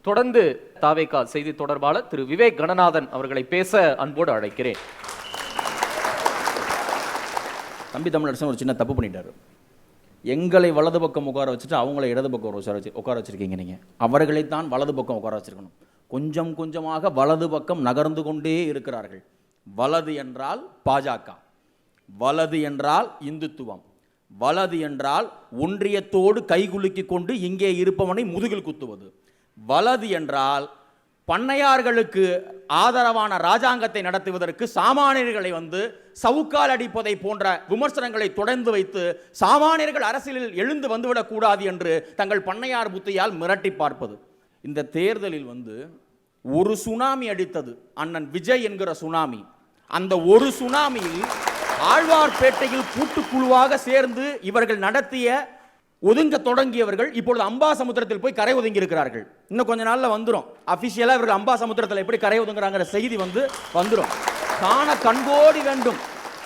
தொடர்ந்து தாவேகா செய்தி தொடர்பாளர் திரு விவேக் கணநாதன் அவர்களை பேச அன்போடு அழைக்கிறேன். தம்பி தமிழரசன் ஒரு சின்ன தப்பு பண்ணிட்டாரு. எங்களை வலது பக்கம் உட்கார வச்சுட்டு அவங்கள இடது பக்கம் உட்கார வச்சிருக்கீங்க. நீங்கள் அவர்களைத்தான் வலது பக்கம் உட்கார வச்சிருக்கணும். கொஞ்சம் கொஞ்சமாக வலது பக்கம் நகர்ந்து கொண்டே இருக்கிறார்கள். வலது என்றால் பாஜக, வலது என்றால் இந்துத்துவம், வலது என்றால் ஒன்றியத்தோடு கைகுலுக்கி கொண்டு இங்கே இருப்பவனை முதுகில் குத்துவது, வலது என்றால் பண்ணையார்களுக்கு ஆதரவான ராஜாங்கத்தை நடத்துவதற்கு சாமானியர்களை சவுக்கால் அடிப்பதை போன்ற விமர்சனங்களை தொடர்ந்து வைத்து சாமானியர்கள் அரசியலில் எழுந்து வந்துவிடக் கூடாது என்று தங்கள் பண்ணையார் புத்தியால் மிரட்டி பார்ப்பது. இந்த தேர்தலில் ஒரு சுனாமி அடித்தது, அண்ணன் விஜய் என்கிற சுனாமி. அந்த ஒரு சுனாமியில் ஆழ்வார்பேட்டையில் கூட்டுக்குழுவாக சேர்ந்து இவர்கள் நடத்திய ஒதுங்க தொடங்கியவர்கள் இப்பொழுது அம்பாசமுத்திரத்தில் போய் கரை ஒதுங்கி இருக்கிறார்கள். இன்னும் கொஞ்ச நாள்ல வந்துடும் அபிஷியலா இவர்கள் அம்பாசமுத்திரத்தில் எப்படி கரை ஒதுங்குறாங்கிற செய்தி வந்துடும். காண கண்கோடி வேண்டும்.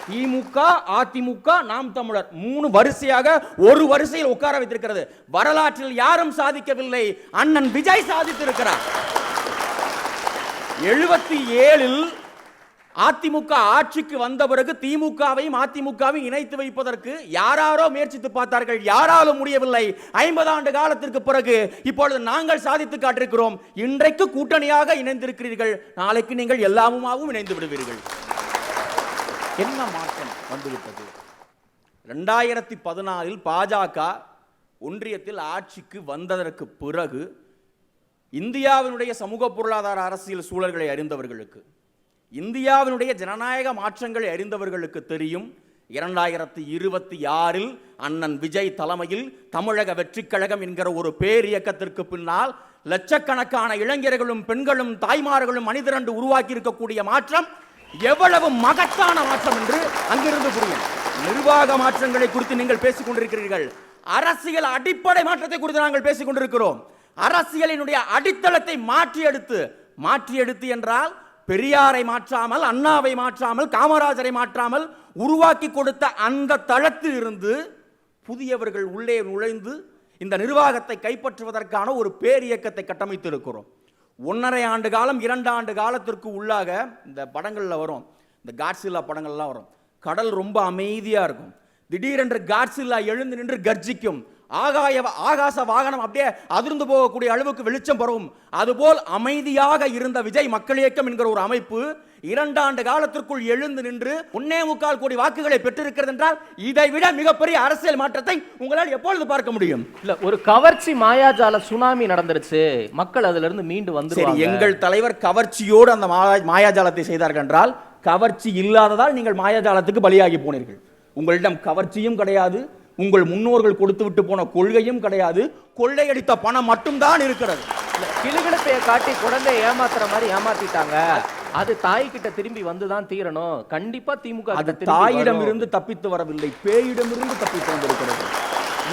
திமுக, அதிமுக, நாம் தமிழர் 3 வரிசையாக ஒரு வரிசையில் உட்கார வைத்திருக்கிறது. வரலாற்றில் யாரும் சாதிக்கவில்லை, அண்ணன் விஜய் சாதித்திருக்கிறார். 77இல் அதிமுக ஆட்சிக்கு வந்த பிறகு திமுகவையும் அதிமுகவையும் இணைத்து வைப்பதற்கு யாராரோ முயற்சித்து பார்த்தார்கள், யாராலும் முடியவில்லை. 50 ஆண்டு காலத்திற்கு பிறகு இப்பொழுது நாங்கள் சாதித்து காட்டிருக்கிறோம். இன்றைக்கு கூட்டணியாக இணைந்திருக்கிறீர்கள், நாளைக்கு நீங்கள் எல்லாமுமாவும் இணைந்து விடுவீர்கள். என்ன மாற்றம் வந்துவிட்டது? 2014இல் பாஜக ஒன்றியத்தில் ஆட்சிக்கு வந்ததற்கு பிறகு இந்தியாவினுடைய சமூக பொருளாதார அரசியல் சூழல்களை அறிந்தவர்களுக்கு, இந்தியாவினுடைய ஜனநாயக மாற்றங்களை அறிந்தவர்களுக்கு தெரியும். 2026இல் அண்ணன் விஜய் தலைமையில் தமிழக வெற்றி கழகம் என்கிற ஒரு பேர் இயக்கத்திற்கு பின்னால் லட்சக்கணக்கான இளைஞர்களும் பெண்களும் தாய்மார்களும் மனிதரண்டு உருவாக்கி இருக்கக்கூடிய மாற்றம் எவ்வளவு மகத்தான மாற்றம் என்று அங்கிருந்து புரியும். நிர்வாக மாற்றங்களை குறித்து நீங்கள் பேசிக் கொண்டிருக்கிறீர்கள், அரசியல் அடிப்படை மாற்றத்தை குறித்து நாங்கள் பேசிக் கொண்டிருக்கிறோம். அரசியலினுடைய அடித்தளத்தை மாற்றி எடுத்து என்றால் பெரியாரை மாற்றாமல், அண்ணாவை மாற்றாமல், காமராஜரை மாற்றாமல் உருவாக்கி கொடுத்த அந்த தளத்தில் இருந்து புதியவர்கள் உள்ளே நுழைந்து இந்த நிர்வாகத்தை கைப்பற்றுவதற்கான ஒரு பேர் இயக்கத்தை கட்டமைத்து இருக்கிறோம். 1.5 ஆண்டு காலம் 2 ஆண்டு காலத்திற்கு உள்ளாக இந்த படங்கள்ல வரும், இந்த காட்சில்லா படங்கள்லாம் வரும். கடல் ரொம்ப அமைதியா இருக்கும், திடீரென்று காட்சில்லா எழுந்து நின்று கர்ஜிக்கும், ஆகாச வாகனம் அப்படியே அதிர்ந்து போகக்கூடிய அளவுக்கு வெளிச்சம் பரவும். அதுபோல் அமைதியாக இருந்த விஜய் மக்கள் இயக்கம் என்கிற ஒரு அமைப்பு 2 ஆண்டு காலத்திற்குள் எழுந்து நின்று 1.25 கோடி வாக்குகளை பெற்றிருக்கிறது என்றால் இதை விட மிகப்பெரிய அரசியல் மாற்றத்தை உங்களால் எப்பொழுது பார்க்க முடியும்? இல்ல, ஒரு கவர்ச்சி மாயாஜால சுனாமி நடந்துருச்சு, மக்கள் அதுல இருந்து மீண்டு வந்துருவாங்க. எங்கள் தலைவர் கவர்ச்சியோடு அந்த மாயாஜாலத்தை செய்தார்கள் என்றால், கவர்ச்சி இல்லாததால் நீங்கள் மாயாஜாலத்துக்கு பலியாகி போனீர்கள். உங்களிடம் கவர்ச்சியும் கிடையாது, உங்கள் முன்னோர்கள் கொடுத்து விட்டு போன கொள்கையும் கிடையாது, கொள்ளையடித்த பணம் மட்டும்தான் இருக்கிறது. கிளுகிழப்பைய காட்டி குழந்தை ஏமாத்துற மாதிரி ஏமாத்திட்டாங்க. அது தாய்கிட்ட திரும்பி வந்துதான் தீரணும். கண்டிப்பா திமுக அது தாயிடம் இருந்து தப்பித்து வரவில்லை, பேயிடம் இருந்து தப்பித்து வந்திருக்கிறது,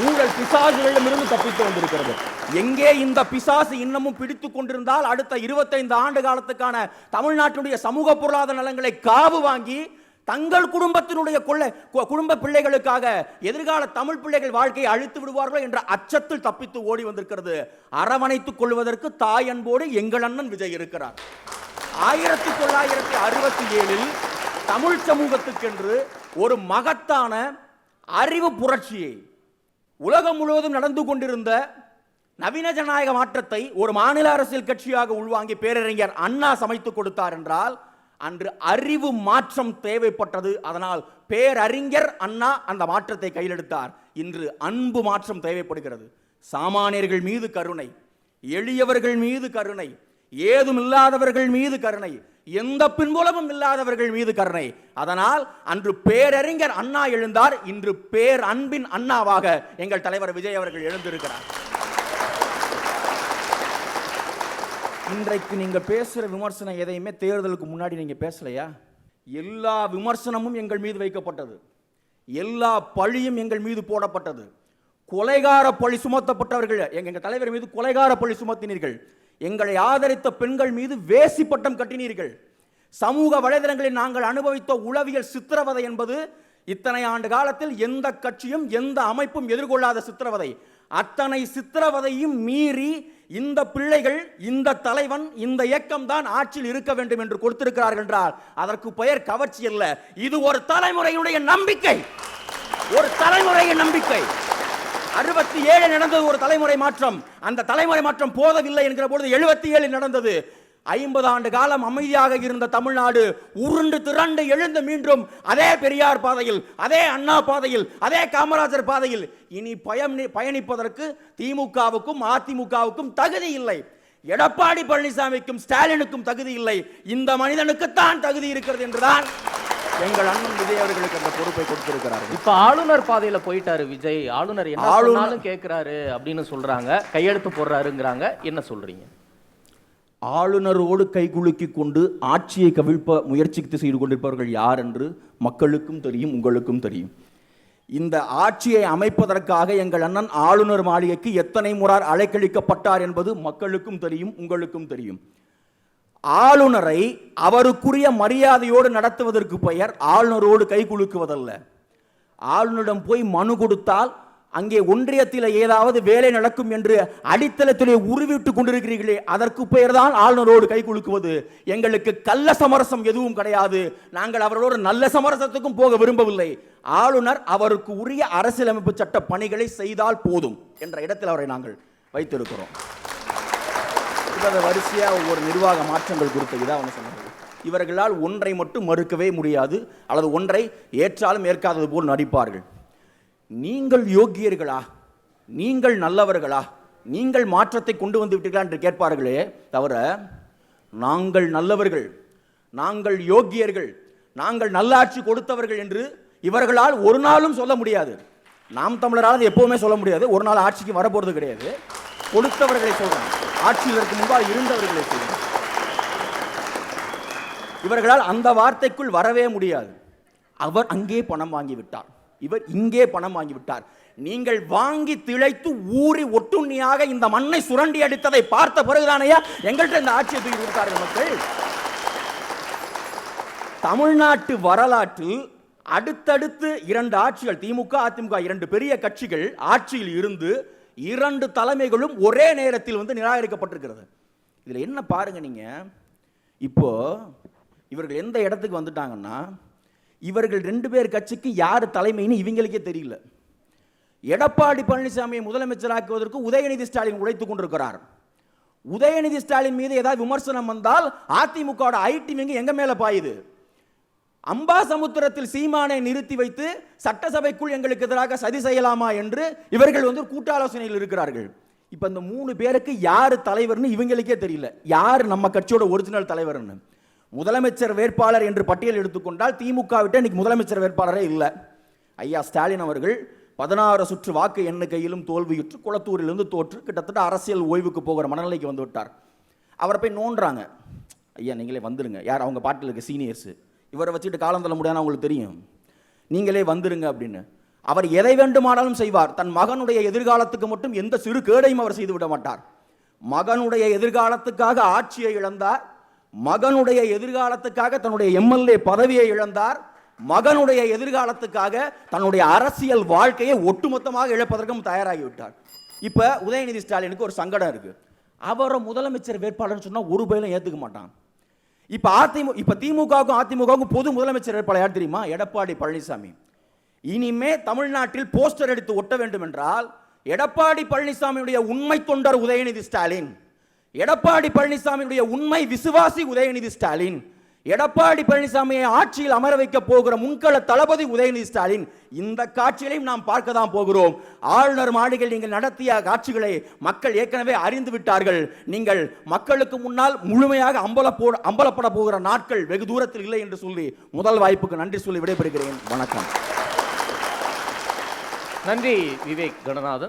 ஊழல் பிசாசுகளிடமிருந்து தப்பித்து வந்திருக்கிறது. எங்கே இந்த பிசாசு இன்னமும் பிடித்துக் கொண்டிருந்தால் அடுத்த 25 ஆண்டு காலத்துக்கான தமிழ்நாட்டினுடைய சமூக பொருளாதார நலன்களை காவு வாங்கி தங்கள் குடும்பத்தினுடைய குடும்ப பிள்ளைகளுக்காக எதிர்கால தமிழ் பிள்ளைகள் வாழ்க்கையை அழித்து விடுவார்கள் என்ற அச்சத்தில் தப்பித்து ஓடி வந்திருக்கிறது. அரவணைத்துக் கொள்வதற்கு தாய் அன்போடு எங்கள் அண்ணன் விஜய் இருக்கிறார். 1967இல் தமிழ் சமூகத்துக்கென்று ஒரு மகத்தான அறிவு புரட்சியை, உலகம் முழுவதும் நடந்து கொண்டிருந்த நவீன ஜனநாயக மாற்றத்தை ஒரு மாநில அரசியல் கட்சியாக உள்வாங்கி பேரறிஞர் அண்ணா சமைத்துக் கொடுத்தார் என்றால் அன்று அறிவு மாற்றம் தேவைப்பட்டது. அதனால் பேரறிஞர் அண்ணா அந்த மாற்றத்தை கையில் எடுத்தார். இன்று அன்பு மாற்றம் தேவைப்படுகிறது. சாமானியர்கள் மீது கருணை, எளியவர்கள் மீது கருணை, ஏதும் இல்லாதவர்கள் மீது கருணை, எந்த பின்புலமும் இல்லாதவர்கள் மீது கருணை. அதனால் அன்று பேரறிஞர் அண்ணா எழுந்தார், இன்று பேர் அன்பின் அண்ணாவாக எங்கள் தலைவர் விஜய் அவர்கள் எழுந்திருக்கிறார். இன்றைக்கு நீங்க பேசுற விமர்சனம் எதையுமே தேர்தலுக்கு முன்னாடி நீங்க பேசலையா? எல்லா விமர்சனமும் எங்கள் மீது வைக்கப்பட்டது, எல்லா பழியும் எங்கள் மீது போடப்பட்டது. கொலைகார பழி சுமத்தப்பட்டவர்கள் எங்க தலைவர் மீது கொலைகார பழி சுமத்தினீர்கள். எங்களை ஆதரித்த பெண்கள் மீது வேசி பட்டம் கட்டினீர்கள். சமூக வலைதளங்களில் நாங்கள் அனுபவித்த உளவியல் சித்திரவதை என்பது இத்தனை ஆண்டு காலத்தில் எந்த கட்சியும் எந்த அமைப்பும் எதிர்கொள்ளாத சித்திரவதை. அத்தனை சித்திரவதையும் மீறி இந்த பிள்ளைகள், இந்த தலைவன், இந்த இயக்கம் தான் ஆட்சியில் இருக்க வேண்டும் என்று கொடுத்திருக்கிறார்கள் என்றால் அதற்கு பெயர் கவர்ச்சி அல்ல, இது ஒரு தலைமுறையினுடைய நம்பிக்கை. ஒரு தலைமுறையின் நம்பிக்கை. 67 நடந்தது ஒரு தலைமுறை மாற்றம். அந்த தலைமுறை மாற்றம் போதவில்லை என்கிற பொழுது 77 நடந்தது. 50 ஆண்டு காலம் அமைதியாக இருந்த தமிழ்நாடு உருண்டு திரண்டு எழுந்து மீண்டும் அதே பெரியார் பாதையில், அதே அண்ணா பாதையில், அதே காமராஜர் பாதையில் இனி பயணிப்பதற்கு திமுகவுக்கும் அதிமுகவுக்கும் தகுதி இல்லை. எடப்பாடி பழனிசாமிக்கும் ஸ்டாலினுக்கும் தகுதி இல்லை. இந்த மனிதனுக்குத்தான் தகுதி இருக்கிறது என்றுதான் எங்கள் அண்ணன் விஜய் அவர்களுக்கு அந்த பொறுப்பை கொடுத்திருக்கிறார்கள். இப்ப ஆளுநர் பாதையில போயிட்டாரு விஜய். ஆளுநர் என்ன சொன்னாலும் கேட்கிறாரு அப்படின்னு சொல்றாங்க, கையெழுத்து போடுறாருங்கிறாங்க. என்ன சொல்றீங்க? ஆளுநரோடு கைகுலுக்கி கொண்டு ஆட்சியை கவிழ்ப்ப முயற்சித்து செய்து கொண்டிருப்பவர்கள் யார் என்று மக்களுக்கும் தெரியும், உங்களுக்கும் தெரியும். இந்த ஆட்சியை அமைப்பதற்காக எங்கள் அண்ணன் ஆளுநர் மாளிகைக்கு எத்தனை முறை அழைக்கழிக்கப்பட்டார் என்பது மக்களுக்கும் தெரியும், உங்களுக்கும் தெரியும். ஆளுநரை அவருக்குரிய மரியாதையோடு நடத்துவதற்கு பெயர் ஆளுநரோடு கைகுலுக்குவதல்ல. ஆளுநரிடம் போய் மனு கொடுத்தால் அங்கே ஒன்றியத்தில் ஏதாவது வேலை நடக்கும் என்று அடித்தளத்திலே உருவிட்டுக் கொண்டிருக்கிறீர்களே, அதற்கு பெயர் தான் ஆளுநரோடு கை குலுக்குவது. எங்களுக்கு கள்ள சமரசம் எதுவும் கிடையாது. நாங்கள் அவர்களோடு நல்ல சமரசத்துக்கும் போக விரும்பவில்லை. ஆளுநர் அவருக்கு உரிய அரசியலமைப்பு சட்ட பணிகளை செய்தால் போதும் என்ற இடத்தில் அவரை நாங்கள் வைத்திருக்கிறோம். வரிசையாக ஒவ்வொரு நிர்வாக மாற்றங்கள் குறித்து இதான் அவங்க சொன்னார்கள். இவர்களால் ஒன்றை மட்டும் மறுக்கவே முடியாது, அல்லது ஒன்றை ஏற்றாலும் ஏற்காதது போல் நடிப்பார்கள். நீங்கள் யோக்கியர்களா, நீங்கள் நல்லவர்களா, நீங்கள் மாற்றத்தை கொண்டு வந்து விட்டீர்களா என்று கேட்பார்களே தவிர, நாங்கள் நல்லவர்கள், நாங்கள் யோக்கியர்கள், நாங்கள் நல்லாட்சி கொடுத்தவர்கள் என்று இவர்களால் ஒரு நாளும் சொல்ல முடியாது. நாம் தமிழரால் எப்பவுமே சொல்ல முடியாது. ஒரு நாள் ஆட்சிக்கு வரப்போறது கிடையாது. கொடுத்தவர்களை சொல்றாங்க, ஆட்சியில் முன்பாக இருந்தவர்களை சொல்றாங்க. இவர்களால் அந்த வார்த்தைக்குள் வரவே முடியாது. அவர் அங்கே பணம் வாங்கிவிட்டார், இவர் இங்கே பணம் வாங்கிவிட்டார். நீங்கள் வாங்கி திளைத்து ஊறி ஒட்டுண்ணியாக இந்த மண்ணை சுரண்டி அடித்ததை பார்த்த பிறகுதானையா எங்கள்கிட்ட இந்த ஆட்சியை தூக்கி கொடுத்தார்கள் மக்கள். தமிழ்நாட்டு வரலாற்றில் அடுத்தடுத்து 2 ஆட்சிகள், திமுக அதிமுக 2 பெரிய கட்சிகள் ஆட்சியில் இருந்து 2 தலைமைகளும் ஒரே நேரத்தில் வந்து நிராகரிக்கப்பட்டிருக்கிறது. இதுல என்ன பாருங்க நீங்க, இப்போ இவர்கள் எந்த இடத்துக்கு வந்துட்டாங்கன்னா, இவர்கள் 2 பேர் கட்சிக்கு யார் தலைமைன்னு இவங்களுக்கே தெரியல. எடப்பாடி பழனிசாமியை முதலமைச்சராக்குவதற்கு உதயநிதி ஸ்டாலின் உழைத்துக் கொண்டிருக்கிறார். உதயநிதி ஸ்டாலின் மீது ஏதாவது விமர்சனம் வந்தால் அதிமுக ஐடி விங் எங்க மேல பாயுது. அம்பாசமுத்திரத்தில் சீமானை நிறுத்தி வைத்து சட்டசபைக்குள் எங்களுக்கு எதிராக சதி செய்யலாமா என்று இவர்கள் வந்து கூட்டாலோசனையில் இருக்கிறார்கள். இப்ப இந்த 3 பேருக்கு யாரு தலைவர்னு இவங்களுக்கே தெரியல, யார் நம்ம கட்சியோட ஒரிஜினல் தலைவர்னு. முதலமைச்சர் வேட்பாளர் என்று பட்டியல் எடுத்துக்கொண்டால் திமுக விட்டு இன்னைக்கு முதலமைச்சர் வேட்பாளரே இல்லை. ஐயா ஸ்டாலின் அவர்கள் 16 சுற்று வாக்கு எண்ணிக்கையிலும் தோல்வியுற்று குளத்தூரிலிருந்து தோற்று கிட்டத்தட்ட அரசியல் ஓய்வுக்கு போகிற மனநிலைக்கு வந்து விட்டார். அவரை போய் நோன்றாங்க, ஐயா நீங்களே வந்துருங்க, யார் அவங்க பாட்டில் இருக்க சீனியர்ஸ், இவரை வச்சுட்டு காலம் தள்ள முடியாது அவங்களுக்கு தெரியும், நீங்களே வந்துருங்க அப்படின்னு. அவர் எதை வேண்டுமானாலும் செய்வார். தன் மகனுடைய எதிர்காலத்துக்கு மட்டும் எந்த சிறு கேடையும் அவர் செய்து விட மாட்டார். மகனுடைய எதிர்காலத்துக்காக ஆட்சியை இழந்தார், மகனுடைய எதிர்காலத்துக்காக தன்னுடைய எம்எல்ஏ பதவியை இழந்தார், மகனுடைய எதிர்காலத்துக்காக தன்னுடைய அரசியல் வாழ்க்கையை ஒட்டுமொத்தமாக இழப்பதற்கும் தயாராகிவிட்டார். இப்ப உதயநிதி ஸ்டாலினுக்கு ஒரு சங்கடம் இருக்கு. அவரை முதலமைச்சர் வேட்பாளர் சொன்னா ஒரு பயிலும் ஏத்துக்க மாட்டான். இப்ப திமுகவுக்கும் அதிமுகவுக்கும் பொது முதலமைச்சர் வேட்பாளர் யார் தெரியுமா? எடப்பாடி பழனிசாமி. இனிமே தமிழ்நாட்டில் போஸ்டர் எடுத்து ஒட்ட வேண்டும் என்றால் எடப்பாடி பழனிசாமியுடைய உண்மை தொண்டர் உதயநிதி ஸ்டாலின், எடப்பாடி பழனிசாமியுடைய உண்மை விசுவாசி உதயநிதி ஸ்டாலின், எடப்பாடி பழனிசாமியை ஆட்சியில் அமர வைக்க போகிற முன்கள தளபதி உதயநிதி ஸ்டாலின். இந்த காட்சிகளையும் நாம் பார்க்க தான் போகிறோம். ஆளுநர் மாளிகையில் நீங்கள் நடத்திய காட்சிகளை மக்கள் ஏற்கனவே அறிந்து விட்டார்கள். நீங்கள் மக்களுக்கு முன்னால் முழுமையாக அம்பலப்பட போகிற நாட்கள் வெகு தூரத்தில் இல்லை என்று சொல்லி முதல் வாய்ப்புக்கு நன்றி சொல்லி விடைபெறுகிறேன். வணக்கம். நன்றி விவேக் கணநாதன்.